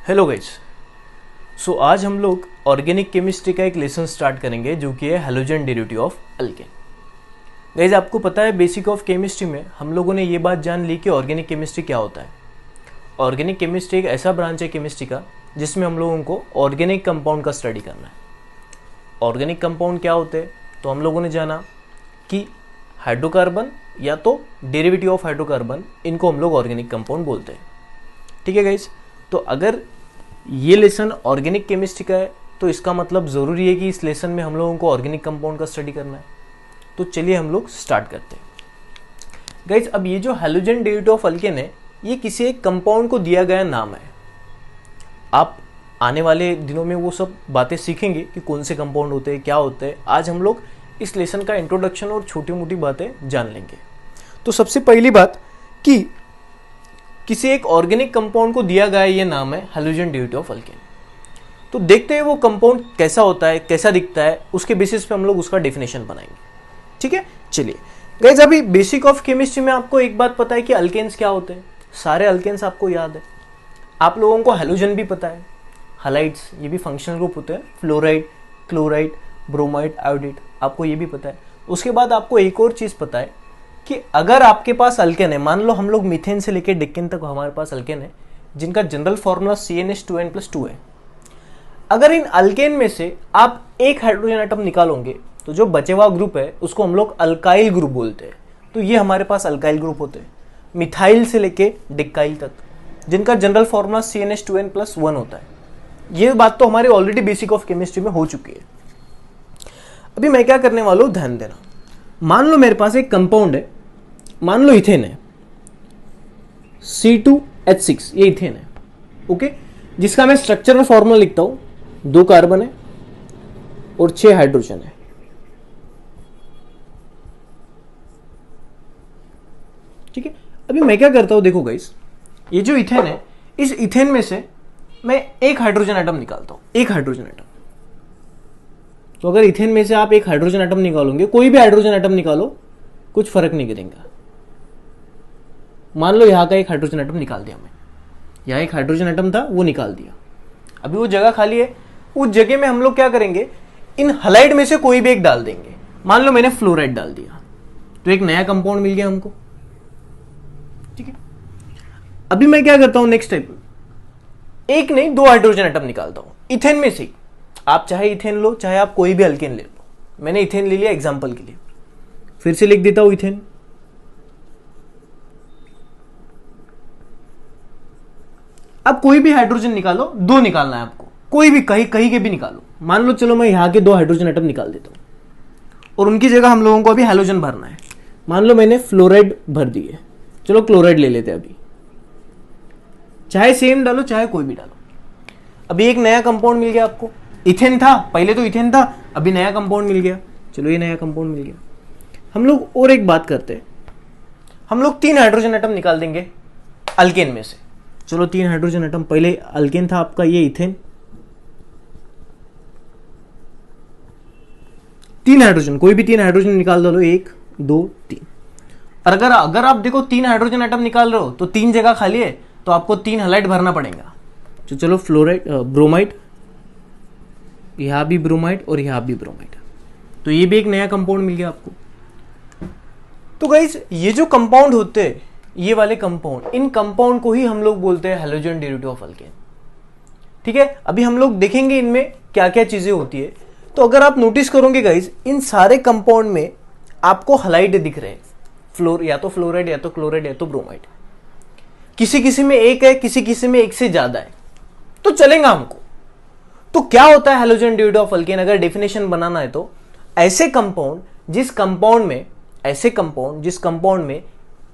Hello guys. सो आज हम लोग ऑर्गेनिक केमिस्ट्री का एक लेसन स्टार्ट करेंगे जो कि है halogen derivative of alkane. Guys आपको पता है बेसिक ऑफ केमिस्ट्री में हम लोगों ने ये बात जान ली कि ऑर्गेनिक केमिस्ट्री क्या होता है। ऑर्गेनिक केमिस्ट्री एक ऐसा ब्रांच है केमिस्ट्री का जिसमें हम लोगों को ऑर्गेनिक कंपाउंड का स्टडी करना है। ऑर्गेनिक कंपाउंड क्या होते हैं तो हम लोगों ने जाना कि हाइड्रोकार्बन या तो डेरिवेटिव ऑफ हाइड्रोकार्बन, इनको हम लोग ऑर्गेनिक कंपाउंड बोलते हैं। ठीक है गाइस, तो अगर ये लेसन ऑर्गेनिक केमिस्ट्री का है तो इसका मतलब ज़रूरी है कि इस लेसन में हम लोगों को ऑर्गेनिक कंपाउंड का स्टडी करना है। तो चलिए हम लोग स्टार्ट करते हैं। गाइस अब ये जो हैलोजन डेरिवेटिव ऑफ अल्केन है ये किसी एक कंपाउंड को दिया गया नाम है। आप आने वाले दिनों में वो सब बातें सीखेंगे कि कौन से कंपाउंड होते हैं, क्या होते हैं। आज हम लोग इस लेसन का इंट्रोडक्शन और छोटी मोटी बातें जान लेंगे। तो सबसे पहली बात कि किसी एक ऑर्गेनिक कंपाउंड को दिया गया ये नाम है हैलोजन डेरिवेटिव ऑफ अल्केन। तो देखते हैं वो कंपाउंड कैसा होता है, कैसा दिखता है, उसके बेसिस पे हम लोग उसका डेफिनेशन बनाएंगे। ठीक है, चलिए गाइस अभी बेसिक ऑफ केमिस्ट्री में आपको एक बात पता है कि अल्केन्स क्या होते हैं। सारे अल्केन्स आपको याद है। आप लोगों को हैलोजन भी पता है, हैलाइड्स ये भी फंक्शनल ग्रुप होते हैं, फ्लोराइड, क्लोराइड, ब्रोमाइड, आयोडाइड, आपको ये भी पता है। उसके बाद आपको एक और चीज़ पता है कि अगर आपके पास अल्केन है, मान लो हम लोग मीथेन से लेकर डिकेन तक हमारे पास अल्केन है जिनका जनरल फॉर्मूला CnH2n+2 है। अगर इन अल्केन में से आप एक हाइड्रोजन एटम निकालोगे तो जो बचे हुआ ग्रुप है उसको हम लोग अल्काइल ग्रुप बोलते हैं। तो ये हमारे पास अल्काइल ग्रुप होते हैं मिथाइल से लेके डिकाइल तक, जिनका जनरल फॉर्मूला CnH2n+1 होता है। ये बात तो हमारे ऑलरेडी बेसिक ऑफ केमिस्ट्री में हो चुकी है। अभी मैं क्या करने वाला हूं, ध्यान देना। मान लो मेरे पास एक कंपाउंड है, मान लो इथेन है, C2H6, ये इथेन है। ओके, जिसका मैं स्ट्रक्चरल फॉर्मूला लिखता हूं, 2 कार्बन है और 6 हाइड्रोजन है। ठीक है, अभी मैं क्या करता हूं, देखो गाइस, ये जो इथेन है इस इथेन में से मैं एक हाइड्रोजन एटम निकालता हूं, एक हाइड्रोजन एटम। तो अगर इथेन में से आप एक हाइड्रोजन एटम निकालोगे, कोई भी हाइड्रोजन एटम निकालो, कुछ फर्क नहीं करेगा। मान लो यहां का एक हाइड्रोजन एटम निकाल दिया मैं, यहां एक हाइड्रोजन एटम था वो निकाल दिया। अभी वो जगह खाली है, उस जगह में हम लोग क्या करेंगे, इन हलाइड में से कोई भी एक डाल देंगे। मान लो मैंने फ्लोराइड डाल दिया तो एक नया कंपाउंड मिल गया हमको। ठीक है, अभी मैं क्या करता हूं, नेक्स्ट स्टेप, एक नहीं 2 हाइड्रोजन एटम निकालता हूं इथेन में से। आप चाहे इथेन लो, चाहे आप कोई भी अल्केन ले लो। मैंने इथेन ले लिया एग्जांपल के लिए, फिर से लिख देता हूं इथेन। अब कोई भी हाइड्रोजन निकालो, 2 निकालना है आपको, कोई भी कहीं कहीं के भी निकालो। मान लो चलो मैं यहां के 2 हाइड्रोजन एटम निकाल देता हूं और उनकी जगह हम लोगों को अभी हैलोजन भरना है। मान लो मैंने फ्लोराइड भर दिए, चलो क्लोराइड ले लेते हैं। अभी चाहे सेम डालो चाहे कोई भी डालो। अभी एक नया कंपाउंड मिल गया आपको। इथेन था, पहले तो इथेन था, अभी नया कंपाउंड मिल गया। चलो ये नया कंपाउंड मिल गया। हम लोग और एक बात करते हैं, हम लोग 3 हाइड्रोजन एटम निकाल देंगे अल्केन में से। चलो 3 हाइड्रोजन एटम, पहले अल्केन था आपका ये इथेन, 3 हाइड्रोजन, कोई भी 3 हाइड्रोजन निकाल दो, 1 2 3। और अगर आप देखो 3 हाइड्रोजन एटम निकाल रहे हो तो 3 जगह खाली है, तो आपको 3 हलाइड भरना पड़ेगा। तो चलो फ्लोराइड, ब्रोमाइड, यहां भी ब्रोमाइड और यहां भी ब्रोमाइड, तो ये भी एक नया कंपाउंड मिल गया आपको। तो गाइस ये जो कंपाउंड होते हैं, ये वाले कंपाउंड, इन कंपाउंड को ही हम लोग बोलते हैं हैलोजन डेरिवेटिव ऑफ अल्केन। ठीक है, अभी हम लोग देखेंगे इनमें क्या क्या चीजें होती है। तो अगर आप नोटिस करोगे गाइस, इन सारे कंपाउंड में आपको हलाइड दिख रहे हैं, या तो फ्लोराइड या तो क्लोराइड या तो ब्रोमाइड। किसी किसी में एक है, किसी किसी में एक से ज्यादा है, तो चलेगा हमको। तो क्या होता है हैलोजन डेरिवेटिव ऑफ अल्केन, अगर डेफिनेशन बनाना है तो ऐसे कंपाउंड जिस कंपाउंड में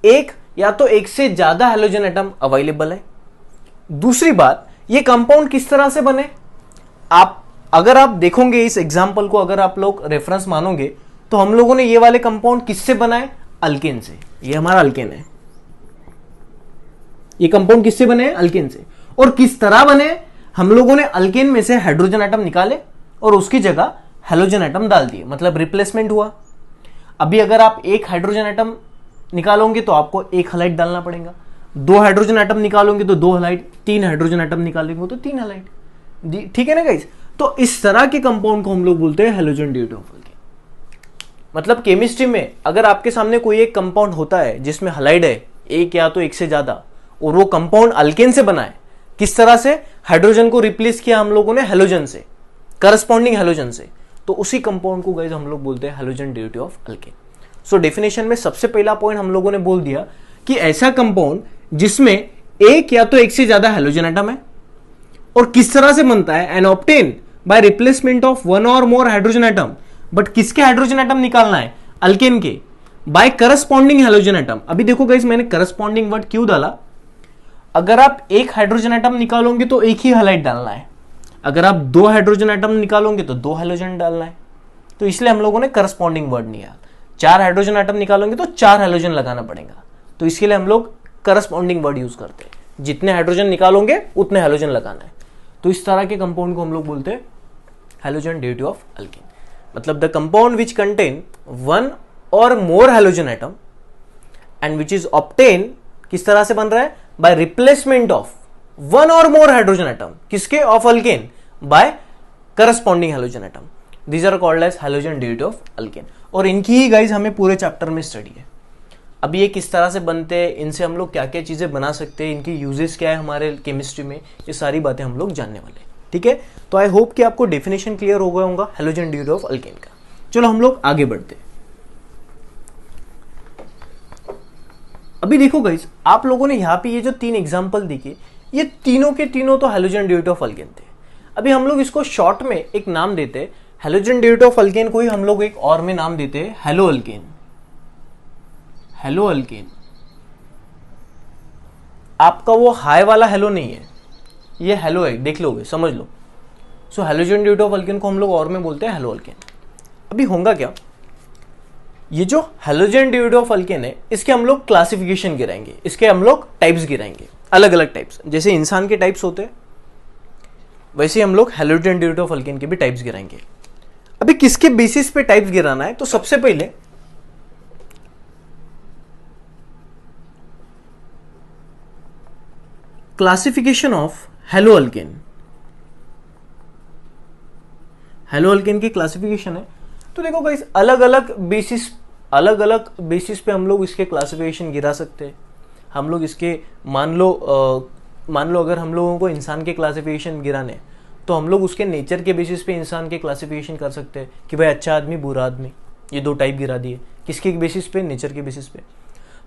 एक या तो एक से ज्यादा हैलोजन एटम अवेलेबल है। दूसरी बात, ये कंपाउंड किस तरह से बने, अगर आप देखोगे इस एग्जांपल को, अगर आप लोग रेफरेंस मानोगे तो हम लोगों ने ये वाले कंपाउंड किससे बनाए, अल्केन से। ये हमारा अल्केन है, ये कंपाउंड किससे बने हैं, अल्केन से। और किस तरह बने, हम लोगों ने अल्केन में से हाइड्रोजन एटम निकाले और उसकी जगह हैलोजन एटम डाल दिए, मतलब रिप्लेसमेंट हुआ। अभी अगर आप एक हाइड्रोजन एटम निकालोगे तो आपको एक हलाइड डालना पड़ेगा। 2 हाइड्रोजन एटम निकालोगे तो 2 हैलाइड, 3 हाइड्रोजन एटम निकालेंगे तो 3 हैलाइड। ठीक है ना गाइस? तो इस तरह के कंपाउंड को हम लोग बोलते हैं हैलोजन डेरिवेटिव ऑफ अल्केन। मतलब केमिस्ट्री में अगर आपके सामने कोई एक कंपाउंड होता है जिसमें हैलाइड है एक या तो एक से ज्यादा, और वो कंपाउंड अल्केन से बना है, किस तरह से? हाइड्रोजन को रिप्लेस किया हम लोगों ने हैलोजन से, करस्पॉन्डिंग हैलोजन से, तो उसी कंपाउंड को गाइस हम लोग बोलते हैं halogen derivative of alkane. So definition में सबसे पहला पॉइंट हम लोगों ने बोल दिया कि ऐसा कंपाउंड जिसमें एक या तो एक से ज्यादा हैलोजन एटम है, और किस तरह से बनता है? And obtain by replacement of one और मोर हाइड्रोजन एटम। बट किसके हाइड्रोजन एटम निकालना है? अल्केन के, बाय करस्पॉन्डिंग हैलोजन एटम। अभी देखो गाइस मैंने करस्पॉन्डिंग वर्ड क्यों डाला? अगर आप एक हाइड्रोजन एटम निकालोगे तो एक ही हैलाइड डालना है, अगर आप 2 हाइड्रोजन एटम निकालोगे तो 2 हैलोजन डालना है, तो इसलिए हम लोगों ने करस्पॉन्डिंग वर्ड नहीं लिया। 4 हाइड्रोजन एटम निकालोगे तो 4 हैलोजन लगाना पड़ेगा, तो इसके लिए हम लोग करस्पॉन्डिंग वर्ड यूज करते हैं। जितने हाइड्रोजन निकालोगे उतने हैलोजन लगाना है। तो इस तरह के कंपाउंड को हम लोग बोलते हैं हैलोजन डेरिवेटिव ऑफ अल्केन। मतलब the compound which contain one और more halogen atom and which is obtain, किस तरह से बन रहा है? बाय रिप्लेसमेंट ऑफ वन और मोर हाइड्रोजन एटम, किसके? Of alkane, by corresponding halogen atom. These are called as halogen derivative of alkane. और इनकी ही गाइज हमें पूरे चैप्टर में स्टडी है। अब ये किस तरह से बनते हैं, इनसे हम लोग क्या क्या चीजें बना सकते हैं, इनकी यूजेस क्या है हमारे केमिस्ट्री में, ये सारी बातें हम लोग जानने वाले हैं। ठीक है, तो आई होप कि आपको डेफिनेशन क्लियर हो गया होगा हैलोजन डेरिवेटिव ऑफ अल्केन का। चलो हम लोग आगे बढ़ते हैं। अभी देखो गाइस, आप लोगों ने यहाँ पे ये जो 3 एग्जाम्पल दिखे, ये तीनों के तीनों तो हैलोजन डेरिवेटिव ऑफ अल्केन थे। अभी हम लोग इसको शॉर्ट में एक नाम देते हैं, हैलोजन डेरिवेटिव ऑफ अल्केन को ही हम लोग एक और में नाम देते हैं हैलो अल्केन। हैलो अल्केन आपका वो हाई वाला हेलो नहीं है, ये हेलो है, देख लोगे, समझ लो। सो हैलोजन डेरिवेटिव ऑफ अल्केन को हम लोग और में बोलते हैं हैलो अल्केन। अभी होगा क्या, ये जो हैलोजन डेरिवेटिव ऑफ अल्केन है, इसके हम लोग क्लासिफिकेशन गिराएंगे, इसके हम लोग टाइप्स गिराएंगे, अलग अलग टाइप्स। जैसे इंसान के टाइप्स होते हैं वैसे हम लोग हैलोजन डेरिवेटिव ऑफ अल्केन के भी टाइप्स गिराएंगे। अभी किसके बेसिस पे टाइप्स गिराना है? तो सबसे पहले classification of hello alkane. Hello alkane की क्लासिफिकेशन है। तो देखो गाइस, अलग अलग बेसिस पे हम लोग इसके क्लासिफिकेशन गिरा सकते हैं। हम लोग इसके मान लो अगर हम लोगों को इंसान के क्लासिफिकेशन गिराने, तो हम लोग उसके नेचर के बेसिस पे इंसान के क्लासिफिकेशन कर सकते हैं कि भाई अच्छा आदमी बुरा आदमी, ये 2 टाइप गिरा दिए। किसके बेसिस पे? नेचर के बेसिस पे।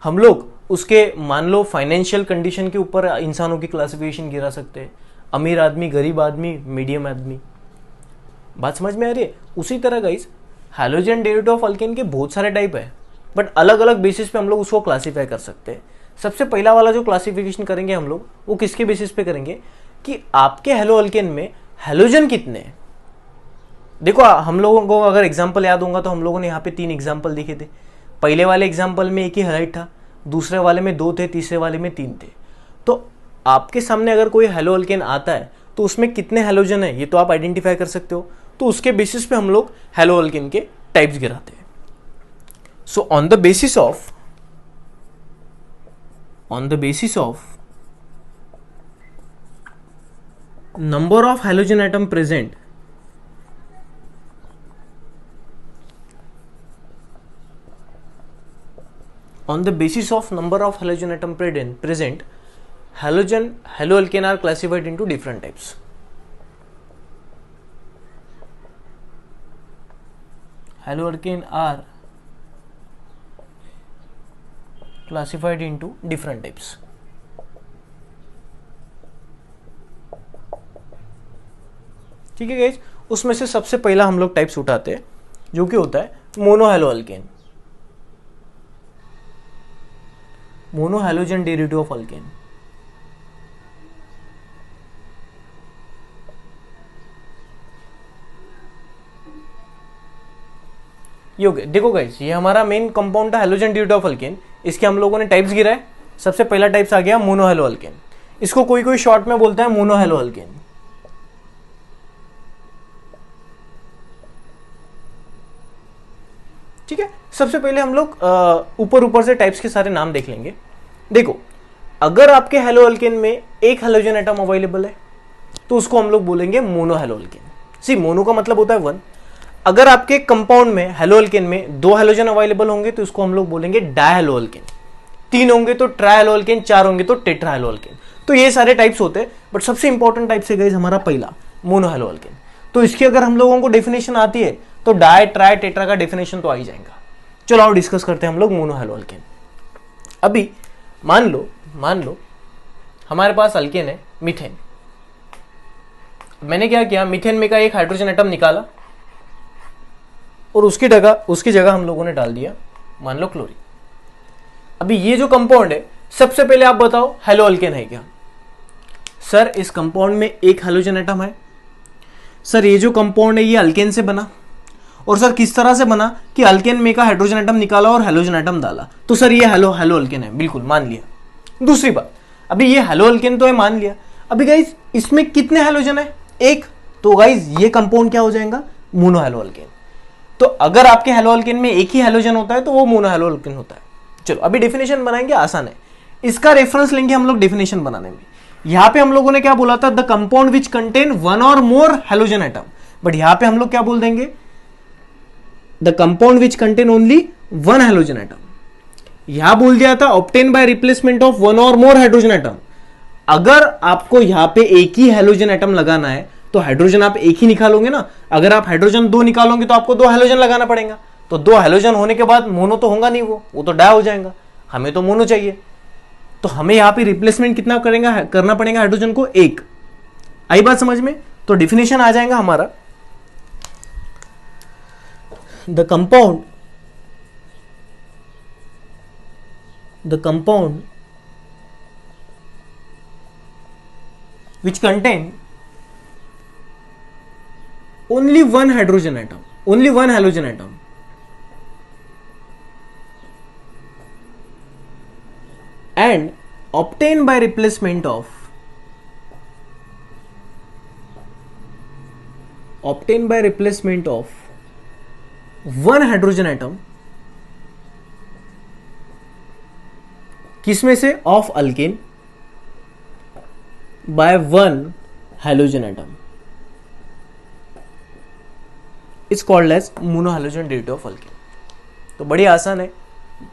हम लोग उसके मान लो फाइनेंशियल कंडीशन के ऊपर इंसानों की क्लासिफिकेशन गिरा सकते हैं, अमीर आदमी, गरीब आदमी, मीडियम आदमी। बात समझ में आ रही है? उसी तरह guys, halogen derivative of alkane के बहुत सारे टाइप है, बट अलग अलग बेसिस पे हम लोग उसको क्लासीफाई कर सकते हैं। सबसे पहला वाला जो क्लासिफिकेशन करेंगे हम लोग, वो किसके बेसिस पे करेंगे कि आपके हैलो अल्केन में हैलोजन कितने हैं। देखो, हम लोगों को अगर एग्जांपल याद होगा तो हम लोगों ने यहाँ पे 3 एग्जांपल दिखे थे। पहले वाले एग्जांपल में एक ही हैलाइड था, दूसरे वाले में 2 थे, तीसरे वाले में 3 थे। तो आपके सामने अगर कोई हैलो अल्केन आता है तो उसमें कितने हैलोजन है ये तो आप आइडेंटिफाई कर सकते हो। तो उसके बेसिस पे हम लोग हैलो अल्केन के टाइप्स गिराते हैं। So on the basis of number of halogen atom present, on the basis of number of halogen atom present, halo alkane are classified into different types. Halo alkane are classified into different types. ठीक है guys, उसमें से सबसे पहला हम लोग types उठाते हैं जो कि होता है monohalo alkane, मोनोहैलोजन derivative of alkane. ये हो गया। देखो गाइस, ये हमारा मेन कंपाउंड था हैलोजन डेरिवेटिव ऑफ अल्केन, इसके हम लोगों ने टाइप्स गिराए। सबसे पहला टाइप्स आ गया मोनोहैलो अल्केन, इसको कोई कोई शॉर्ट में बोलता है मोनोहैलो अल्केन। ठीक है, सबसे पहले हम लोग ऊपर से टाइप्स के सारे नाम देख लेंगे। देखो, अगर आपके हेलो अल्केन में एक हेलोजन एटम अवेलेबल है तो उसको हम लोग बोलेंगे मोनो हेलो अल्केन। सी मोनो का मतलब होता है वन। अगर आपके कंपाउंड में हेलो अल्केन में दो हेलोजन अवेलेबल होंगे तो उसको हम लोग बोलेंगे डायहेलो अल्केन। तीन होंगे तो ट्रायहेलो अल्केन, चार होंगे तो टेट्राहेलो अल्केन। तो ये सारे टाइप्स होते हैं, बट सबसे इंपॉर्टेंट टाइप से गाइस हमारा पहला मोनो हेलो अल्केन। तो इसकी अगर हम लोगों को डेफिनेशन आती है तो डाई ट्राई टेट्रा का डेफिनेशन तो आ ही जाएगा। चलो आओ डिस्कस करते हैं हम लोग मोनो हेलो अल्केन। अभी मान लो हमारे पास अल्केन है मीथेन। मैंने क्या किया, मीथेन में का एक हाइड्रोजन एटम निकाला और उसकी जगह हम लोगों ने डाल दिया मान लो क्लोरीन। अभी ये जो कंपाउंड है, सबसे पहले आप बताओ हेलो अल्केन है क्या? सर इस कंपाउंड में एक हेलोजन एटम है। सर ये जो कंपाउंड है ये अल्केन से बना, और सर किस तरह से बना कि अल्केन में का हाइड्रोजन एटम निकाला और हेलोजन एटम डाला, तो सर ये हेलो अल्केन है, बिल्कुल मान लिया। दूसरी बात, अभी ये हेलो अल्केन तो है मान लिया, अभी गाइस इसमें कितने हेलोजन है? एक। तो गाइस ये कंपाउंड क्या हो जाएगा? Mono hello alkane. तो अगर आपके हेलो अल्केन में एक ही हेलोजन होता है तो वो मोनो हेलो अल्केन होता है। चलो अभी डेफिनेशन बनाएंगे, आसान है। इसका रेफरेंस लेंगे हम लोग डेफिनेशन बनाने में। यहां पे हम लोगों ने क्या बोला था? The compound which contain one और मोर हेलोजन एटम। बट यहां पे हम लोग क्या बोल देंगे? The compound which contain only one halogen atom. यहां बोल दिया था obtain by replacement of one और मोर हाइड्रोजन एटम। अगर आपको यहां पे एक ही हेलोजन एटम लगाना है तो हाइड्रोजन आप एक ही निकालोगे ना। अगर आप हाइड्रोजन दो निकालोगे तो आपको दो हेलोजन लगाना पड़ेगा। तो दो हेलोजन होने के बाद मोनो तो होगा नहीं, वो तो डाई हो जाएगा। हमें तो मोनो चाहिए, तो हमें यहां पे रिप्लेसमेंट कितना करना पड़ेगा हाइड्रोजन को? एक। आई बात समझ में? तो डिफिनेशन आ जाएगा हमारा, the compound which contain only one hydrogen atom, only one halogen atom, and obtained by replacement of one hydrogen atom, किसमें से? Of alkane by one halogen atom is called as mono halogen derivative of alkane. तो बड़ी आसान है,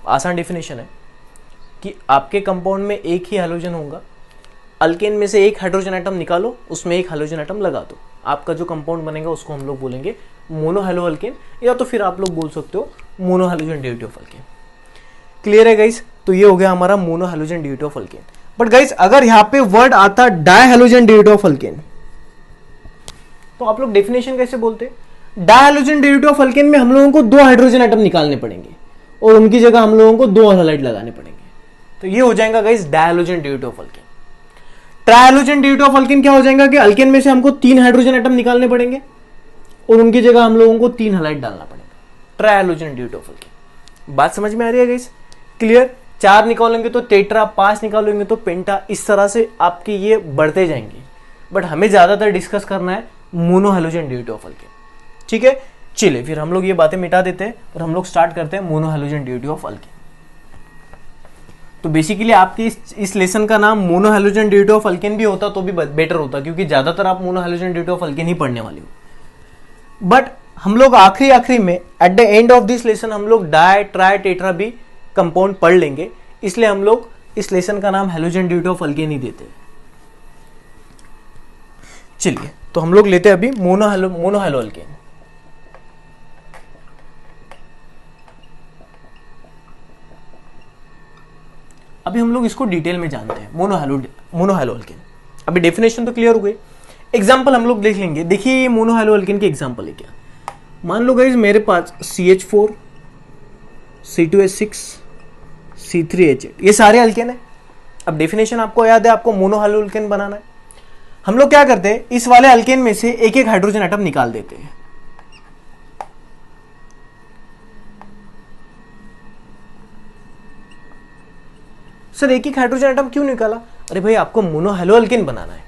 आसान definition है कि आपके कंपाउंड में एक ही हेलोजन होगा, अल्केन में से एक हाइड्रोजन एटम निकालो, उसमें एक हेलोजन एटम लगा दो, आपका जो कंपाउंड बनेगा उसको हम लोग बोलेंगे मोनो हेलो अल्केन, या तो फिर आप लोग बोल सकते हो mono halogen derivative of alkane. Clear है गाइस? तो ये हो गया हमारा mono halogen derivative of alkane. But guys अगर यहां पे वर्ड आता die halogen derivative of alkane तो आप लोग डेफिनेशन कैसे बोलते? Die halogen derivative of alkane में हम लोगों को दो हाइड्रोजन एटम निकालने पड़ेंगे और उनकी जगह हम लोगों को दो हैलाइड लगाने पड़ेंगे। तो ये हो जाएगा guys die halogen derivative of alkane. Try halogen derivative of alkane क्या हो जाएगा कि अल्केन में से हमको तीन हाइड्रोजन एटम निकालने पड़ेंगे और उनकी जगह हम लोगों को तीन हैलाइड डालना पड़ेगा। Try halogen derivative of alkane. बात समझ में आ रही है गाइस? क्लियर? चार निकालेंगे तो टेट्रा, पांच निकालेंगे तो पेंटा, इस तरह से आपके ये बढ़ते जाएंगे। बट हमें ज्यादातर डिस्कस करना है mono halogen derivative of alkane. ठीक है, चलिए फिर हम लोग ये बातें मिटा देते हैं और हम लोग स्टार्ट करते हैं mono halogen derivative of alkane. तो बेसिकली आपके इस लेसन का नाम mono halogen derivative of alkane भी होता तो भी बेटर होता, क्योंकि ज्यादातर आप mono halogen derivative of alkane ही पढ़ने वाले हो। बट हम लोग आखिरी में at the end of this lesson हम लोग डाई ट्राई टेट्रा भी कंपाउंड पढ़ लेंगे, इसलिए हम लोग इस लेसन का नाम हेलोजन डेरिवेटिव ऑफ अल्केन ही देते हैं। चलिए तो हम लोग लेते हैं अभी मोनो हेलो अल्केन। अभी हम लोग इसको डिटेल में जानते हैं मोनो हेलो अल्केन। अभी डेफिनेशन तो क्लियर हो गई, एग्जांपल हम लोग देख लेंगे। देखिए ये मोनो हेलो अल्केन के एग्जांपल है क्या। मान लो गाइस मेरे पास CH4 C2H6 C3H8 ये सारे अल्केन है। अब डेफिनेशन आपको याद है, आपको मोनो हेलो अल्केन बनाना है। हम लोग क्या करते हैं, इस वाले अल्केन में से एक एक हाइड्रोजन एटम निकाल देते हैं। सर एक एक हाइड्रोजन एटम क्यों निकाला? अरे भाई आपको मोनो हेलो अल्केन बनाना है।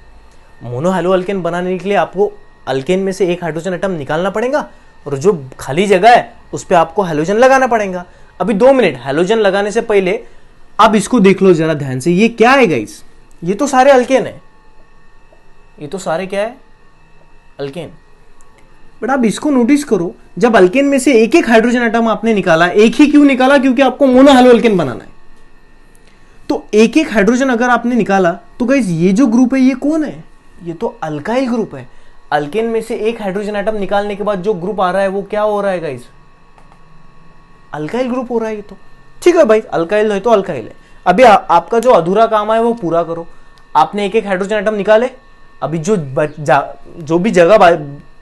मोनो हेलो अल्केन बनाने के लिए आपको अल्केन में से एक हाइड्रोजन एटम निकालना पड़ेगा और जो खाली जगह है उस पर आपको हेलोजन लगाना पड़ेगा। अभी 2 मिनट, हेलोजन लगाने से पहले अब इसको देख लो जरा ध्यान से, ये क्या है गाइस? ये तो सारे अल्केन है, ये तो सारे क्या है? अल्केन। बट आप इसको नोटिस करो, जब अल्केन में से एक एक हाइड्रोजन एटम आपने निकाला, एक ही क्यों निकाला? क्योंकि आपको मोनो हैलो अल्केन बनाना है। तो एक एक हाइड्रोजन अगर आपने निकाला तो गाइस ये जो ग्रुप है ये कौन है? ये तो अल्काइल ग्रुप है। अल्केन में से एक हाइड्रोजन एटम निकालने के बाद जो ग्रुप आ रहा है वो क्या हो रहा है गाइस? अल्काइल ग्रुप हो रहा है ये तो। ठीक है भाई, अल्काइल है तो अल्काइल है। अभी आपका जो अधूरा काम है वो पूरा करो। आपने एक एक हाइड्रोजन एटम निकाले, अभी जो भी जगह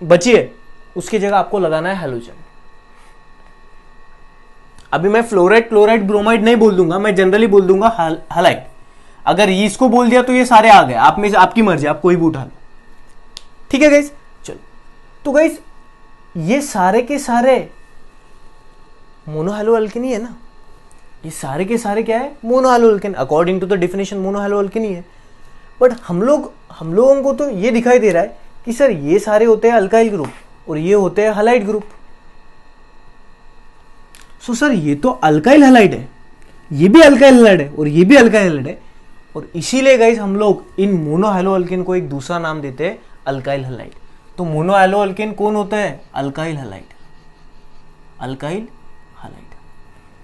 बची है उसकी जगह आपको लगाना है हैलोजन। अभी मैं फ्लोराइड, क्लोराइड, ब्रोमाइड नहीं बोल दूंगा, मैं जनरली बोल दूंगा हैलाइड। अगर इसको बोल दिया तो ये सारे आ गए, आप में से आपकी मर्जी, आप कोई भी उठा लो। ठीक है गाइस, चलो। तो गाइस ये सारे के सारे मोनोहैलो अल्केन ही है ना, ये सारे के सारे क्या है? Monohalo alkane. According to the definition monohalo alkane ही है। बट हम लोगों को तो ये दिखाई दे रहा है कि सर ये सारे होते हैं अल्काइल ग्रुप और ये होते हैं हैलाइड ग्रुप। सो सर ये तो अल्काइल हैलाइड है, ये भी अल्काइल हैलाइड है और ये भी अल्काइल हैलाइड है, और इसीलिए गाइस हम लोग इन मोनोहैलो अल्केन को एक दूसरा नाम देते हैं अल्काइल हैलाइड। तो मोनोहैलो अल्केन कौन होता है? Alkyl halide. अल्काइल हैलाइड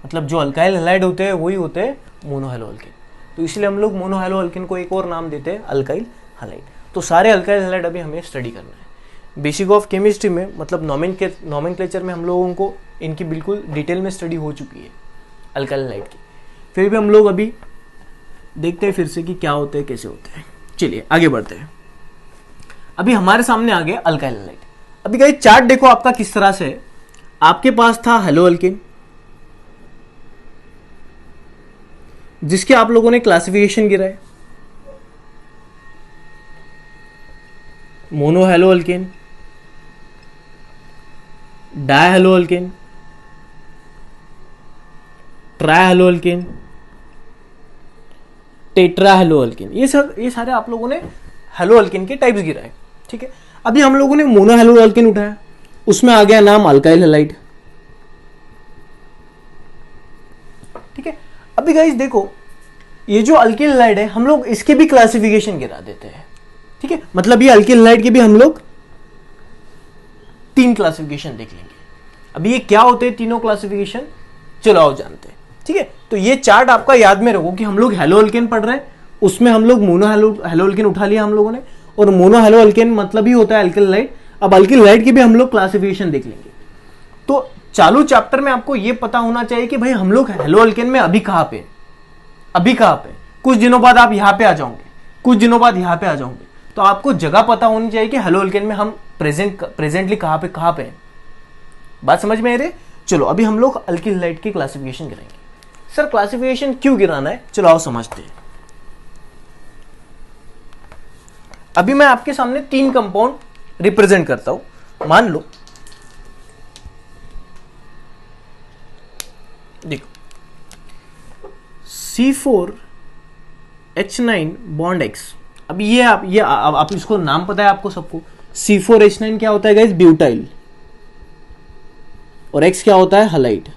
मतलब जो अल्काइल हैलाइड होते हैं वही होते हैं मोनोहैलो अल्केन। तो इसलिए हम लोग मोनोहैलो अल्केन को एक और नाम देते हैं अल्काइल हैलाइड। तो सारे अल्काइल हैलाइड अभी हमें स्टडी करना है। बेसिक ऑफ केमिस्ट्री में मतलब नॉमेनक्लेचर में हम लोगों को इनकी बिल्कुल डिटेल में स्टडी हो चुकी है अल्काइल हैलाइड की। फिर भी हम लोग अभी देखते हैं फिर से कि क्या होते हैं, कैसे होते हैं। चलिए आगे बढ़ते हैं। अभी हमारे सामने आ गया अल्काइल हैलाइड। अभी गाइस चार्ट देखो आपका किस तरह से है। आपके पास था हैलो अल्केन, जिसके आप लोगों ने क्लासिफिकेशन गिराए, mono halo alkane, di halo alkane, tri halo alkane, tetra halo alkane. ये सारे आप लोगों ने हैलो अल्केन के टाइप्स गिराए। ठीक है, अभी हम लोगों ने मोनो हैलो अल्केन उठाया, उसमें आ गया नाम अल्काइल हैलाइड। ठीक है, अभी गाइस देखो ये जो अल्किल हैलाइड है हम लोग इसके भी क्लासिफिकेशन गिरा देते हैं। ठीक है, मतलब ये अल्किल हैलाइड के भी हम लोग 3 क्लासिफिकेशन देख लेंगे। अभी ये क्या होते हैं तीनों क्लासिफिकेशन, चलो आओ जानते हैं। ठीक है, तो ये चार्ट आपका याद में रखो कि हम लोग हैलो अल्केन पढ़ रहे हैं, उसमें हम लोग मोनो हैलो अल्केन उठा लिया हम लोगों ने, और मोनो हैलो अल्केन मतलब ही होता है अल्किल हैलाइड। अब अल्किल हैलाइड की भी हम लोग क्लासिफिकेशन देख लेंगे। तो चालू चैप्टर में आपको ये पता होना चाहिए कि भाई हम लोग हैलो अल्केन में अभी कहां पे, कुछ दिनों बाद आप यहां पे आ जाओगे, कुछ दिनों बाद यहां पे आ जाओगे, तो आपको जगह पता होनी चाहिए कि हैलो अल्केन में हम प्रेजेंटली कहां पे हैं। बात समझ में आ रही? चलो अभी हम लोग अल्किल हैलाइड की क्लासिफिकेशन गिराएंगे। सर क्लासिफिकेशन क्यों गिराना है, चलो आओ समझते हैं। अभी मैं आपके सामने 3 कंपाउंड रिप्रेजेंट करता हूं। मान लो देखो C4H9 बॉन्ड X। अब ये आप इसको नाम पता है आपको सबको। C4H9 क्या होता है गाइस? ब्यूटाइल, और X क्या होता है? हैलाइड।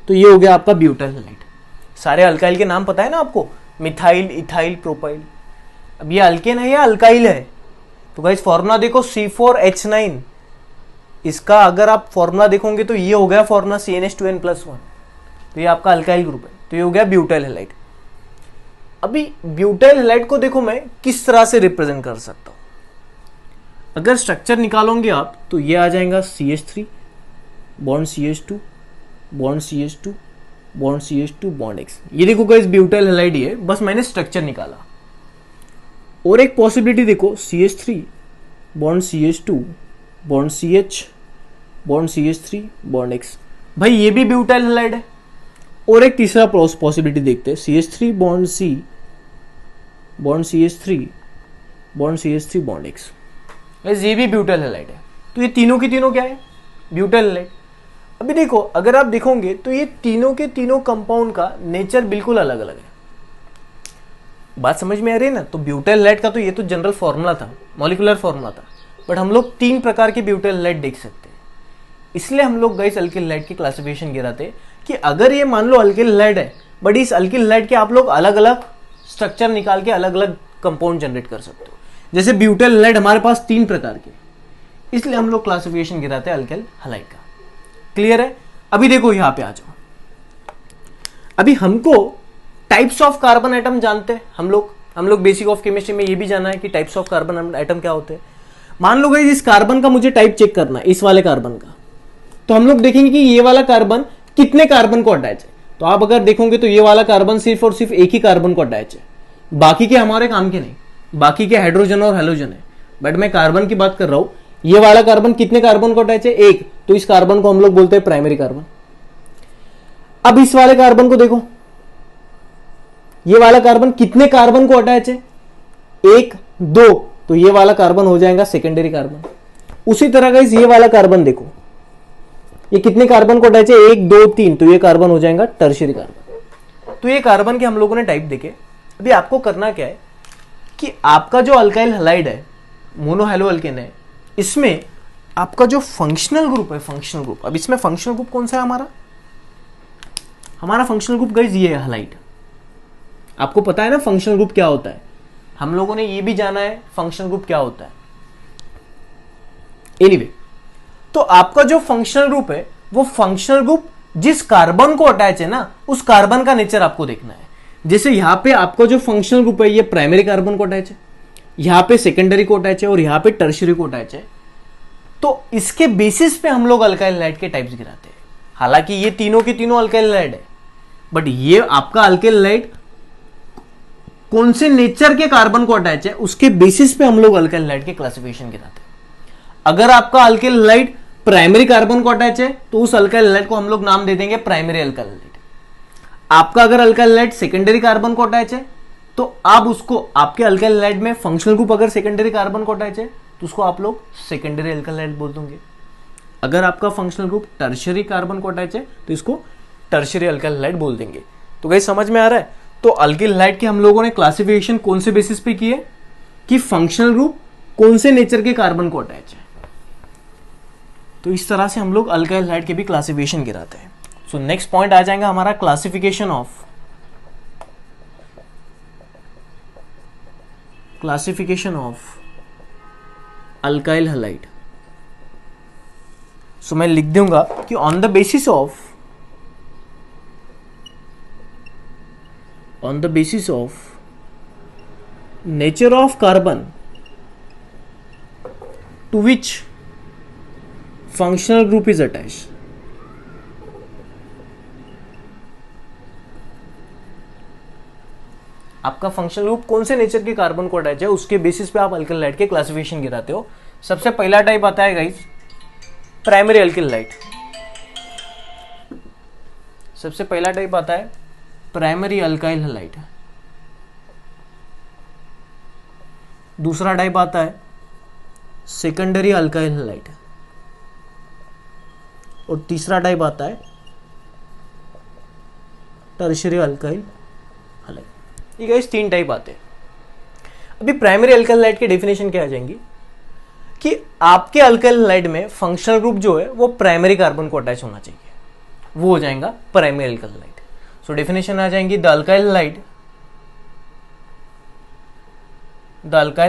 तो ये हो गया आपका ब्यूटाइल हैलाइड। सारे अल्काइल के नाम पता है ना आपको, मिथाइल, इथाइल, प्रोपाइल। अब ये अल्केन है या अल्काइल है? तो गाइस फॉर्मूला देखो C4H9, इसका अगर आप फॉर्मूला देखोगे तो ये हो गया फॉर्मूला CnH2n+1, तो ये आपका अल्काइल ग्रुप है, तो ये हो गया ब्यूटाइल हैलाइड। अभी ब्यूटाइल हैलाइड को देखो मैं किस तरह से रिप्रेजेंट कर सकता हूं। अगर स्ट्रक्चर निकालोगे आप तो ये आ जाएगा CH3 bond CH2 bond CH2 bond CH2 bond X। ये देखो गाइस ब्यूटाइल हैलाइड ही है, बस मैंने स्ट्रक्चर निकाला। और एक पॉसिबिलिटी देखो CH3 bond CH2 bond CH bond CH3 bond X। भाई ये भी ब्यूटाइल हैलाइड है। और एक तीसरा पॉसिबिलिटी देखते हैं CH3 bond C bond CH3 bond CH3 bond X। वैसे ये भी ब्यूटाइल हैलाइड है। तो ये तीनों की तीनों क्या है? Butyl halide. अभी देखो अगर आप देखोगे तो ये तीनों के तीनों कंपाउंड का नेचर बिल्कुल अलग अलग है। बात समझ में आ रही है ना? तो ब्यूटाइल हैलाइड का तो ये तो जनरल फॉर्मूला था, मॉलिक्यूलर फॉर्मूला था, बट हम लोग 3 प्रकार के ब्यूटाइल हैलाइड देख सकते हैं। इसलिए हम लोग गाइस अल्किल हैलाइड की क्लासिफिकेशन गिराते कि अगर ये मान लो अल्किल हैलाइड है बट इस अल्किल हैलाइड के आप लोग अलग अलग स्ट्रक्चर निकाल के अलग अलग कंपाउंड जनरेट कर सकते हो। जैसे ब्यूटाइल हैलाइड हमारे पास 3 प्रकार के, इसलिए हम लोग क्लासिफिकेशन गिराते हैं अल्किल हैलाइड का। क्लियर है? अभी देखो यहां पे आ जाओ। अभी हमको टाइप्स ऑफ कार्बन एटम जानते हैं हम लोग बेसिक ऑफ केमिस्ट्री में ये भी जाना है कि टाइप्स ऑफ कार्बन एटम क्या होते हैं। मान लो गाइस इस कार्बन का मुझे टाइप चेक करना है, इस वाले कार्बन का, तो हम लोग देखेंगे कि ये वाला कार्बन कितने कार्बन को अटैच है। तो आप अगर देखोगे तो ये वाला कार्बन सिर्फ और सिर्फ एक ही कार्बन को अटैच है, बाकी के हमारे काम के नहीं, बाकी के हाइड्रोजन और हेलोजन है। बट मैं कार्बन की बात कर रहा हूं, ये वाला कार्बन कितने कार्बन को अटैच है? एक। तो इस कार्बन को हम लोग बोलते हैं प्राइमरी कार्बन। अब इस वाले कार्बन को देखो, ये वाला कार्बन कितने कार्बन को अटैच है? 1 2। तो ये वाला कार्बन हो जाएगा सेकेंडरी कार्बन। उसी तरह का ये वाला कार्बन देखो, ये कितने कार्बन को अटैच है? 1 2 3। तो ये कार्बन हो जाएगा टर्शियरी कार्बन। तो ये कार्बन के हम लोगों ने टाइप देखे। अभी आपको करना क्या है कि आपका जो अल्काइल हैलाइड है, मोनोहैलो अल्केन है, इसमें आपका जो फंक्शनल ग्रुप है, फंक्शनल ग्रुप, अब इसमें फंक्शनल ग्रुप कौन सा है? हमारा फंक्शनल ग्रुप गाइस ये है हैलाइड। आपको पता है ना फंक्शनल ग्रुप क्या होता है? हम लोगों ने ये भी जाना है फंक्शनल ग्रुप क्या होता है। एनीवे, तो आपका जो फंक्शनल ग्रुप है वो फंक्शनल ग्रुप जिस कार्बन को अटैच है ना, उस कार्बन का नेचर आपको देखना है। जैसे यहां पे आपका जो फंक्शनल ग्रुप है ये प्राइमरी कार्बन को अटैच है, यहां पे सेकेंडरी को अटैच है और यहां पे टर्शियरी को अटैच है। तो इसके बेसिस पे हम लोग अल्काइल हैलाइड के टाइप्स गिराते हैं। हालांकि ये तीनों के तीनों अल्काइल हैलाइड है, बट ये आपका अल्काइल हैलाइड कौन से नेचर के कार्बन को अटैच है उसके बेसिस पे हम लोग अल्काइल हैलाइड के क्लासिफिकेशन गिराते हैं। अगर आपका अल्काइल हैलाइड प्राइमरी कार्बन को अटैच है तो उस अल्काइल हैलाइड को हम लोग नाम दे देंगे प्राइमरी अल्काइल हैलाइड। आपका अगर अल्काइल हैलाइड सेकेंडरी कार्बन को अटैच है तो आप उसको, आपके अल्काइल हैलाइड में फंक्शनल ग्रुप अगर सेकेंडरी कार्बन को अटैच है तो उसको आप लोग सेकेंडरी अल्काइल हैलाइड बोल दोगे। अगर आपका फंक्शनल ग्रुप टर्शियरी कार्बन को अटैच है तो इसको टर्शियरी अल्काइल हैलाइड बोल देंगे। तो गाइस समझ में आ रहा है? तो अल्काइल हैलाइड के हम लोगों ने क्लासिफिकेशन कौन से बेसिस पे की है कि फंक्शनल ग्रुप कौन से नेचर के कार्बन को अटैच है। तो इस तरह से हम लोग अल्काइल हैलाइड के भी क्लासिफिकेशन गिराते हैं। सो नेक्स्ट पॉइंट आ जाएगा हमारा classification of alkyl halide. So मैं लिख दूंगा कि on the basis of nature of carbon to which functional group is attached, आपका फंक्शनल ग्रुप कौन से नेचर के कार्बन को अटैच है उसके बेसिस पे आप अल्काइल हैलाइड के क्लासिफिकेशन गिराते हो। सबसे पहला टाइप आता है गाइस प्राइमरी अल्काइल हैलाइड। सबसे पहला टाइप आता है प्राइमरी अल्काइल हैलाइड। दूसरा टाइप आता है सेकेंडरी अल्काइल हैलाइड और तीसरा टाइप आता है टर्शियरी अल्काइल हैलाइड। ये गाइस 3 टाइप आते हैं। अभी प्राइमरी अल्काइल हैलाइड की डेफिनेशन क्या आ जाएंगी कि आपके अल्काइल हैलाइड में फंक्शनल ग्रुप जो है वो प्राइमरी कार्बन को अटैच होना चाहिए, वो हो जाएगा primary alkyl halide. So definition आ जाएंगी the alkyl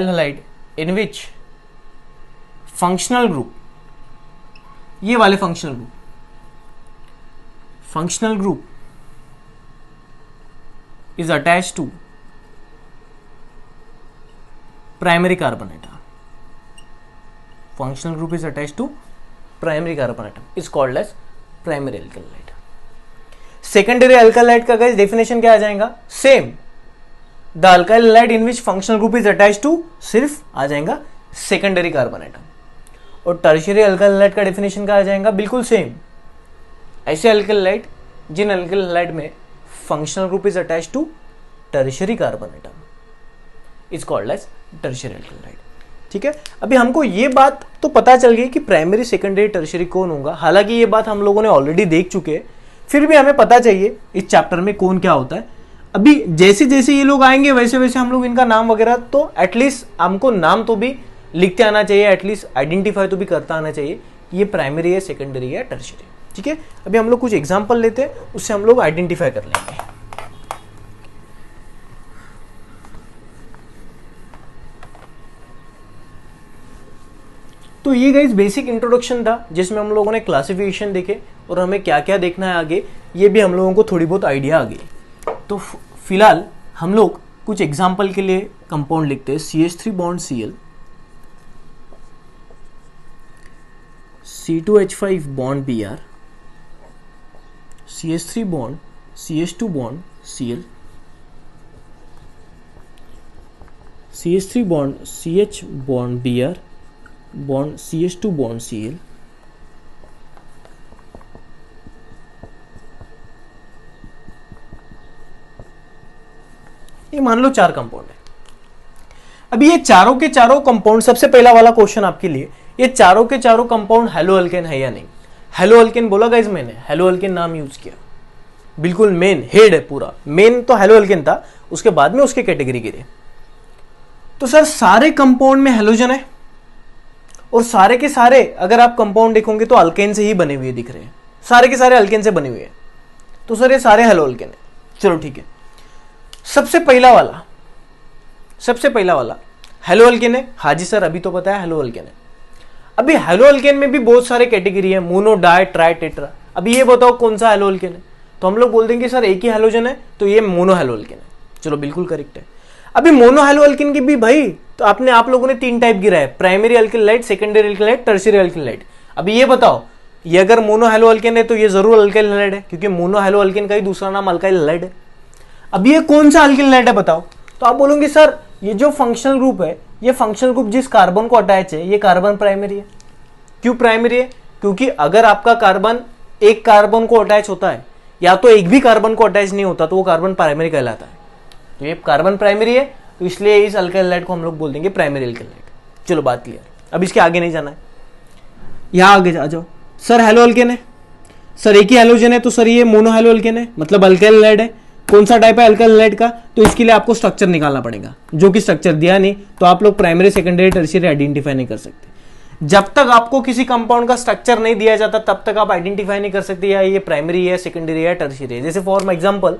halide in which functional group, ये वाले functional group is attached to primary carbon atom. Functional group is attached to primary carbon atom is called as primary alkyl halide. Secondary alkyl halide का guys definition क्या आ जाएगा? Same, the alkyl halide in which functional group is attached to, सिर्फ आ जाएगा secondary carbon atom. और tertiary alkyl halide का definition क्या आ जाएगा? बिल्कुल सेम, ऐसे अल्काइल हैलाइड जिन अल्काइल हैलाइड में functional group is attached to tertiary carbon atom is called as tertiary alkyl halide. ठीक है, अभी हमको ये बात तो पता चल गई कि प्राइमरी सेकेंडरी टर्शियरी कौन होगा। हालांकि ये बात हम लोगों ने ऑलरेडी देख चुके हैं, फिर भी हमें पता चाहिए इस चैप्टर में कौन क्या होता है। अभी जैसे जैसे ये लोग आएंगे वैसे वैसे हम लोग इनका नाम वगैरह, तो एटलीस्ट हमको नाम तो भी लिखते आना चाहिए, एटलीस्ट आइडेंटिफाई तो भी करता आना चाहिए ये प्राइमरी है, सेकेंडरी है, टर्शियरी। ठीक है, अभी हम लोग कुछ एग्जाम्पल लेते हैं, उससे हम लोग आइडेंटिफाई कर लेंगे। तो ये गाइस बेसिक इंट्रोडक्शन था जिसमें हम लोगों ने क्लासिफिकेशन देखे और हमें क्या क्या देखना है आगे, ये भी हम लोगों को थोड़ी बहुत आइडिया आ गई। तो फिलहाल हम लोग कुछ एग्जाम्पल के लिए कंपाउंड लिखते हैं। CH3 bond Cl, C2H5 bond Br, CH3 bond CH2 bond Cl, CH3 bond CH bond Br bond CH2 bond Cl, ये मान लो 4 कंपाउंड है। अभी ये चारों के चारों कंपाउंड, सबसे पहला वाला क्वेश्चन आपके लिए, ये चारों के चारों कंपाउंड हेलो अल्केन है या नहीं? हेलो अल्केन बोला गाइस, मैंने हेलो अल्केन नाम यूज किया, बिल्कुल मेन हेड है पूरा, मेन तो हेलो अल्केन था, उसके बाद में उसके कैटेगरी गिरे। तो सर सारे कंपाउंड में हेलोजन है और सारे के सारे अगर आप कंपाउंड देखोगे तो अल्केन से ही बने हुए दिख रहे हैं, सारे के सारे अल्केन से बने हुए हैं, तो सर ये सारे हेलो अल्केन है। चलो ठीक है, सबसे पहला वाला हेलो अल्केन है। हाँ जी सर, अभी तो पता है हेलो अल्केन है। अभी हेलो अल्केन में भी बहुत सारे कैटेगरी है, मोनो, डाई, ट्राई, टेट्रा। अभी ये बताओ कौन सा हेलो अल्केन है? तो हम लोग बोल देंगे सर एक ही हेलोजन है, तो ये मोनो हेलो अल्केन है। चलो बिल्कुल करेक्ट है। अभी मोनो हेलो अल्केन की भी भाई, तो आप लोगों ने 3 टाइप गिरा है, प्राइमरी अल्केलाइड, सेकेंडरी अल्केलाइड, टर्शियरी अल्केलाइड। अभी ये बताओ, ये अगर मोनो हेलो अल्केन है तो ये जरूर अल्काइल हैलाइड है, क्योंकि मोनो हेलो अल्केन का ही दूसरा नाम अल्काइल हैलाइड है। अब ये कौन सा अल्किल हैलाइड है बताओ? तो आप बोलोगे सर ये जो फंक्शनल ग्रुप है, ये फंक्शनल ग्रुप जिस कार्बन को अटैच है, ये कार्बन प्राइमरी है। क्यों प्राइमरी है? क्योंकि अगर आपका कार्बन एक कार्बन को अटैच होता है या तो एक भी कार्बन को अटैच नहीं होता तो वो कार्बन प्राइमरी कहलाता है। तो ये कार्बन प्राइमरी है, तो इसलिए इस अल्काइल हैलाइड को हम लोग बोल देंगे प्राइमरी अल्काइल हैलाइड। चलो बात क्लियर। अब इसके आगे नहीं जाना है, यहां आगे आ जाओ। सर हेलो अल्केन है, सर एक ही हेलोजन है, तो सर ये मोनो हेलो अल्केन है, मतलब अल्काइल हैलाइड है। कौन सा टाइप है अल्काइल हैलाइड का? तो इसके लिए आपको स्ट्रक्चर निकालना पड़ेगा, जो कि स्ट्रक्चर दिया नहीं तो आप लोग प्राइमरी, सेकेंडरी, टर्शियरी आइडेंटिफाई नहीं कर सकते। जब तक आपको किसी कंपाउंड का स्ट्रक्चर नहीं दिया जाता तब तक आप आइडेंटिफाई नहीं कर सकते या ये प्राइमरी है, सेकेंडरी है, टर्शियरी है। जैसे for example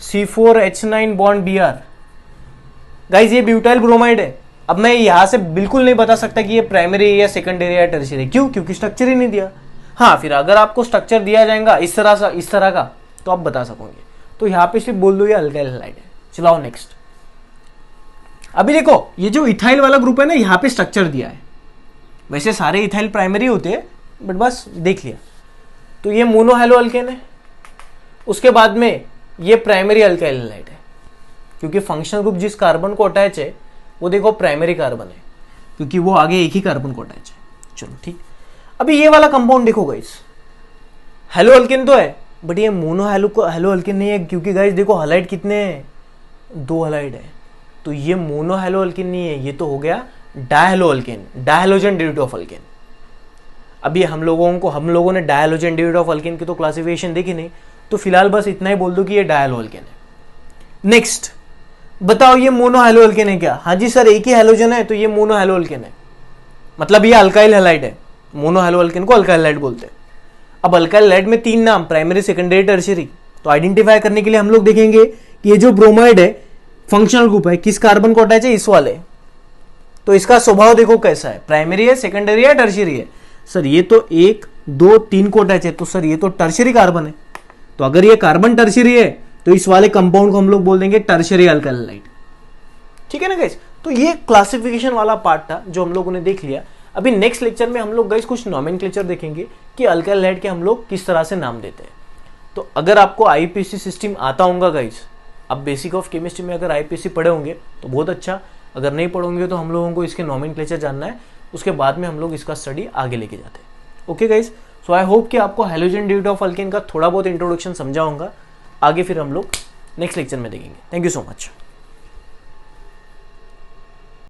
C4H9 bond Br, guys ये ब्यूटाइल ब्रोमाइड है। अब मैं यहां से बिल्कुल नहीं बता सकता कि ये प्राइमरी है या सेकेंडरी या टर्शियरी। क्यों? क्योंकि स्ट्रक्चर ही नहीं दिया। हाँ, फिर अगर आपको स्ट्रक्चर दिया जाएगा इस तरह का तो आप बता सकोगे। तो यहाँ पे सिर्फ बोल दो ये अल्काइल हैलाइड है। चलाओ नेक्स्ट। अभी देखो ये जो इथाइल वाला ग्रुप है ना, यहाँ पे स्ट्रक्चर दिया है। वैसे सारे इथाइल प्राइमरी होते हैं, बट बस देख लिया। तो ये मोनो हेलो अल्केन है, उसके बाद में ये प्राइमरी अल्काइल हैलाइड है, क्योंकि फंक्शनल ग्रुप जिस कार्बन को अटैच है वो देखो प्राइमरी कार्बन है, क्योंकि वो आगे एक ही कार्बन को अटैच है। चलो ठीक। अभी ये वाला कंपाउंड देखो गाइस, हेलो अल्केन तो है बट ये मोनो हेलो अल्केन नहीं है, क्योंकि गाइस देखो हैलाइड कितने हैं? 2 हैलाइड है। तो ये मोनो हेलो अल्केन नहीं है, ये तो हो गया डायहेलो अल्केन, डायहेलोजन डेरिवेटिव ऑफ अल्केन। अभी हम लोगों ने डायहेलोजन डेरिवेटिव ऑफ अल्केन की तो क्लासिफिकेशन देखी नहीं, तो फिलहाल बस इतना ही बोल दो कि ये डायहेलो अल्केन है। नेक्स्ट बताओ ये मोनो हेलो अल्केन है क्या? हाँ जी सर एक ही हेलोजन है, तो ये मोनो हेलो अल्केन है, मतलब ये अल्काइल हैलाइड है। मोनो हेलो अल्केन को अल्काइल हैलाइड बोलते हैं। अब अल्काइल हैलाइड में 3 नाम, प्राइमरी, सेकेंडरी, टर्शियरी। तो आइडेंटिफाई करने के लिए हम लोग देखेंगे कि ये जो ब्रोमाइड है फंक्शनल ग्रुप है, किस कार्बन को अटैच है? इस वाले। तो इसका स्वभाव देखो कैसा है, प्राइमरी है, सेकेंडरी है, टर्शियरी है। सर ये तो 1, 2, 3 को अटैच है, तो सर ये तो टर्शियरी कार्बन है। तो अगर ये कार्बन टर्शियरी है तो इस वाले कंपाउंड को हम लोग बोल देंगे टर्शियरी अल्काइल हैलाइड। ठीक है ना गाइस? तो ये क्लासिफिकेशन वाला पार्ट था जो हम लोगों ने देख लिया। अभी नेक्स्ट लेक्चर में हम लोग गाइस कुछ नॉमेनक्लेचर देखेंगे कि अल्काइल हैलाइड के हम लोग किस तरह से नाम देते हैं। तो अगर आपको आईपीसी सिस्टम आता होगा गाइस, अब बेसिक ऑफ केमिस्ट्री में अगर आईपीसी पढ़े होंगे तो बहुत अच्छा, अगर नहीं पढ़ोगे तो हम लोगों को इसके नॉमेनक्लेचर जानना है, उसके बाद में हम लोग इसका स्टडी आगे लेके जाते हैं। Okay guys, so I hope कि आपको हैलोजन डेरिवेटिव ऑफ अल्केन का थोड़ा बहुत इंट्रोडक्शन समझा होगा। आगे फिर हम लोग नेक्स्ट लेक्चर में देखेंगे। Thank you so much.